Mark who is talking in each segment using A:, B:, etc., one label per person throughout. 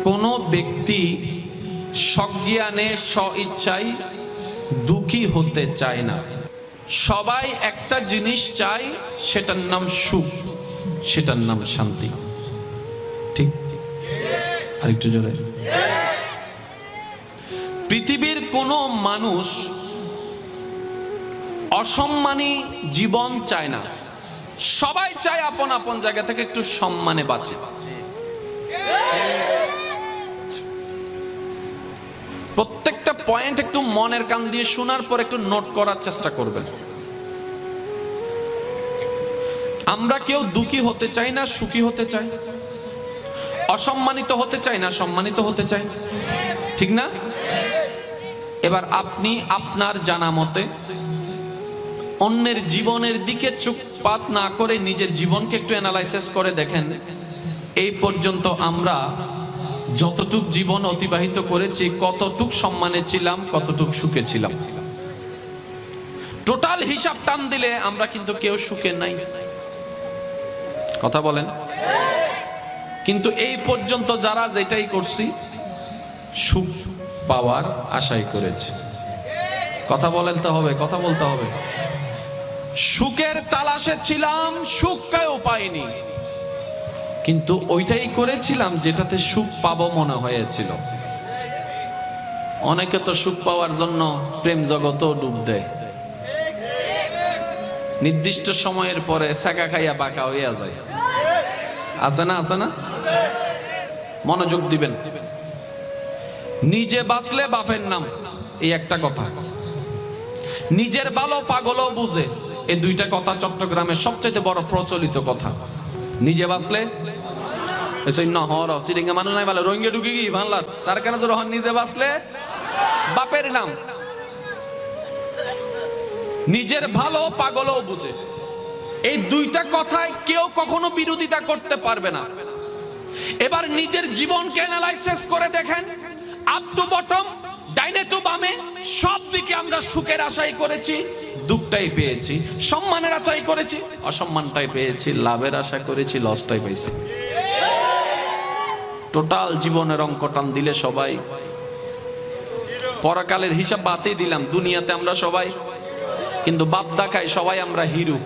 A: কোনো ব্যক্তি সজ্ঞানে স্বইচ্ছায় দুঃখী হতে চায় না। সবাই একটা জিনিস চায়, সেটার নাম সুখ, সেটার নাম শান্তি। ঠিক? আরেকটু জোরে। পৃথিবীর কোনো মানুষ অসম্মানী জীবন চায় না। সবাই চায় আপন আপন জায়গা থেকে একটু সম্মানে বাঁচে। প্রত্যেকটা পয়েন্ট একটু মনের কান দিয়ে শোনার পর একটু নোট করার চেষ্টা করবেন। আমরা কেউ দুঃখী হতে চাই না, সুখী হতে চাই। অসম্মানিত হতে চাই না, সম্মানিত হতে চাই। ঠিক না? এবার আপনি আপনার জানা মতে অন্যের জীবনের দিকে চোখপাত না করে নিজের জীবনকে একটু অ্যানালাইসিস করে দেখেন, এই পর্যন্ত আমরা যতটুক জীবন অতিবাহিত করেছি, কতটুক সম্মানে ছিলাম, কতটুক সুখে ছিলাম। টোটাল হিসাব টান দিলে আমরা কিন্তু কেউ সুখে নাই। কথা বলেন। কিন্তু এই পর্যন্ত যারা যেটাই করছি, সুখ পাওয়ার আশাই করেছি। কথা বলতে হবে, কথা বলতে হবে। সুখের তালাশে ছিলাম, সুখ কেউ পাইনি, কিন্তু ওইটাই করেছিলাম যেটাতে সুখ পাবো মনে হয়েছিল। অনেকে তো সুখ পাওয়ার জন্য প্রেম জগতেও ডুব দেয়, নির্দিষ্ট সময়ের পরে সাকা খাইয়া বাঁকা হইয়া যায়। আছে না? আছে না? মনোযোগ দিবেন। নিজে বাঁচলে বাপের নাম, এই একটা কথা। নিজের ভালো পাগলও বুঝে, এই দুইটা কথা চট্টগ্রামের সবচেয়ে বড় প্রচলিত কথা। নিজে বাঁচলে মানুষ নাই ভালো, রোহিঙ্গা ঢুকে গিয়ে বাংলার সারকানা জোর হন। নিজে বাঁচলে বাপের নাম। নিজের ভালো পাগলও বুঝে, এই দুইটা কথায় কেউ কখনো বিরোধিতা করতে পারবে না। এবার নিজের জীবনকে অ্যানালাইসিস করে দেখেন, আপ টু বটম, ডাইনে টু বামে, সব দিকে আমরা সুখের আশাই করেছি, দুঃখটাই পেয়েছি। সম্মানের আশাই করেছি, অসম্মানটাই পেয়েছি। লাভের আশা করেছি, লসটাই পেয়েছি। টোটাল জীবনের অঙ্ক টান দিলে সবাই, পরকালের হিসাব বাদই দিলাম, দুনিয়াতে আমরা সবাই কিন্তু বাপ দেখাই সবাই আমরা হিরো।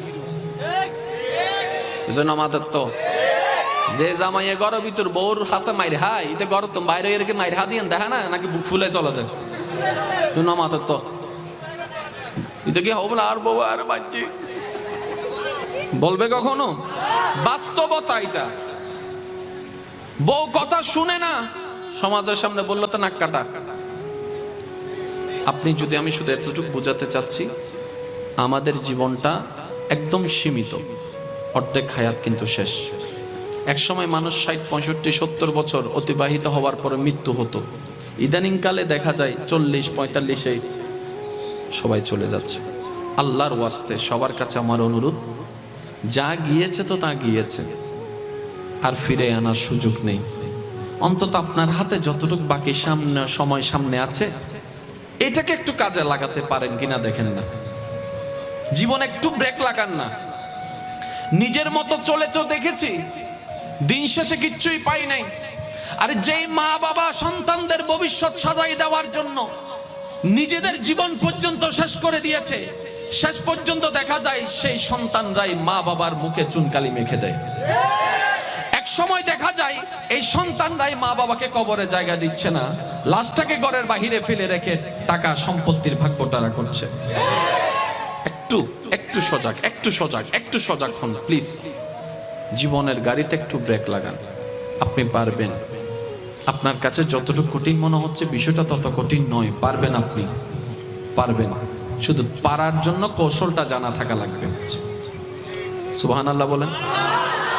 A: আমাদের তো যে জামাইয়ে গড় ভিতর বউর হাসে মাইর হাই, ইতে গড় তো বাইরে এরকে মাইর হা দিয়ে দেখা না, নাকি বুক ফুলে চলে দেয়। শুনো আমাদের তো ইতে কি হবে আর বউ আর বাচ্চি বলবে কখনো? বাস্তবতা এটা। বউ কথা শুনে না, সমাজের সামনে বললো তো নাক কাটা। আপনি যদি, আমি শুধু এতটুকু বোঝাতে চাচ্ছি, আমাদের জীবনটা একদম সীমিত, অর্ধেক হায়াত কিন্তু শেষ। এক সময় মানুষ 60, 65, 70 বছর অতিবাহিত হওয়ার পরে মৃত্যু হতো। ইদানিং কালে দেখা যায় 40, 45-এ সবাই চলে যাচ্ছে। আল্লাহর ওয়াস্তে সবার কাছে আমার অনুরোধ, যা গিয়েছে তো তা গিয়েছে, আর ফিরে আনার সুযোগ নেই। অন্তত আপনার হাতে যতটুকু বাকি সময় সামনে আছে, এটাকে একটু কাজে লাগাতে পারেন কিনা দেখেন না। জীবন একটু ব্রেক লাগান না। নিজের মতো চলে তো দেখেছি, দিন শেষে কিচ্ছুই পাই নাই। আর যেই মা বাবা সন্তানদের ভবিষ্যৎ সাজাই দেওয়ার জন্য নিজেদের জীবন পর্যন্ত শেষ করে দিয়েছে, শেষ পর্যন্ত দেখা যায় সেই সন্তানরাই মা বাবার মুখে চুনকালি মেখে দেয়। এক সময় দেখা যায় এই সন্তানরাই মা বাবাকে কবরে জায়গা দিচ্ছে না, লাশটাকে ঘরের বাহিরে ফেলে রেখে টাকা সম্পত্তির ভাগ বটারা করছে। একটু সজাগ, একটু সজাগ, একটু সজাগ হন প্লিজ। জীবনের গাড়িতে একটু ব্রেক লাগান। আপনি পারবেন। আপনার কাছে যতটুকু কঠিন মনে হচ্ছে, বিষয়টা তত কঠিন নয়। পারবেন, আপনি পারবেন। শুধু পারার জন্য কৌশলটা জানা থাকা লাগবে। সুবহানাল্লাহ বলেন,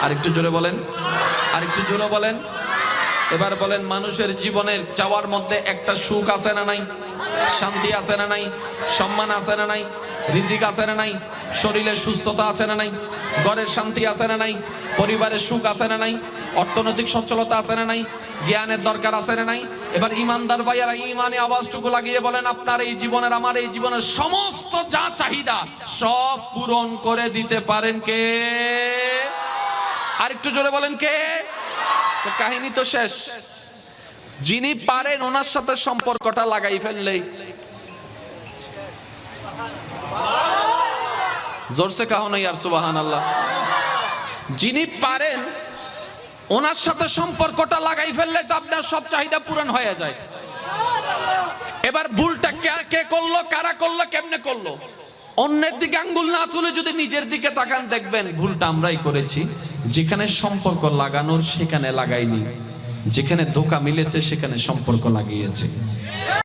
A: আরেকটু জোরে বলেন, আরেকটু জোরে বলেন। এবার বলেন, মানুষের জীবনের চাওয়ার মধ্যে একটা সুখ আছে না নাই? শান্তি আছে না নাই? সম্মান আছে না নাই? রিজিক আছে না নাই? শরীরের সুস্থতা আছে না নাই? ঘরের শান্তি আছে না নাই? পরিবারের সুখ আছে না নাই? অর্থনৈতিক সচ্ছলতা আছে না নাই? জ্ঞানের দরকার আছে না নাই? এবার ইমানদার ভাইয়ারা ইমানে আওয়াজটুকু লাগিয়ে বলেন, আপনার এই জীবনের, আমার এই জীবনের সমস্ত যা চাহিদা সব পূরণ করে দিতে পারেন কে? আরেকটু জোরে বলেন কে? তো কাহিনী তো শেষ। যিনি পারেন ওনার সাথে সম্পর্কটা লাগাই ফেললেই, জোরসে কাহো না ইয়ার সুবহানাল্লাহ, যিনি পারেন ওনার সাথে সম্পর্কটা লাগাই ফেললে তো আপনার সব চাহিদা পূরণ হয়ে যায়। এবার ভুলটা কে করলো, কারা করলো, কেমনে করলো? অন্যের দিকে আঙ্গুল না তুলে যদি নিজের দিকে তাকান, দেখবেন ভুলটা আমরাই করেছি। যেখানে সম্পর্ক লাগানোর সেখানে লাগাইনি, যেখানে ধোঁকা মিলেছে সেখানে সম্পর্ক লাগিয়েছে।